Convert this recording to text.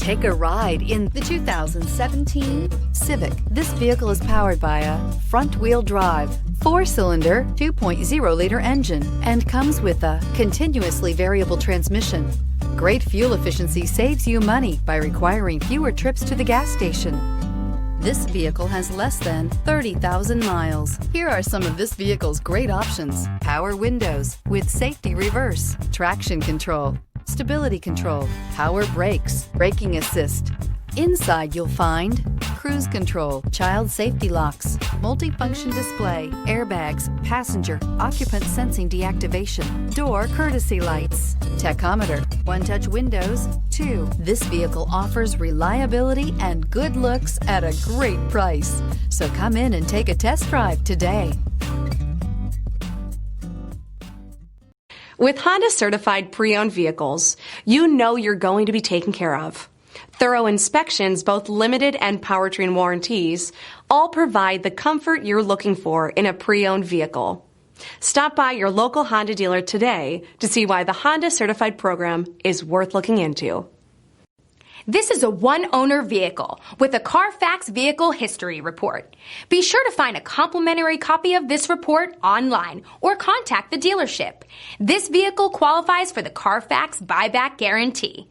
Take a ride in the 2017 Civic. This vehicle is powered by a front-wheel drive, 4-cylinder, 2.0-liter engine and comes with a continuously variable transmission. Great fuel efficiency saves you money by requiring fewer trips to the gas station. This vehicle has less than 30,000 miles. Here are some of this vehicle's great options: power windows with safety reverse, traction control, stability control, power brakes, braking assist. Inside you'll find cruise control, child safety locks, multifunction display, airbags, passenger, occupant sensing deactivation, door courtesy lights, tachometer, one-touch windows, too. This vehicle offers reliability and good looks at a great price. So come in and take a test drive today. With Honda certified pre-owned vehicles, you know you're going to be taken care of. Thorough inspections, both limited and powertrain warranties, all provide the comfort you're looking for in a pre-owned vehicle. Stop by your local Honda dealer today to see why the Honda certified program is worth looking into. This is a one-owner vehicle with a Carfax Vehicle History Report. Be sure to find a complimentary copy of this report online or contact the dealership. This vehicle qualifies for the Carfax Buyback Guarantee.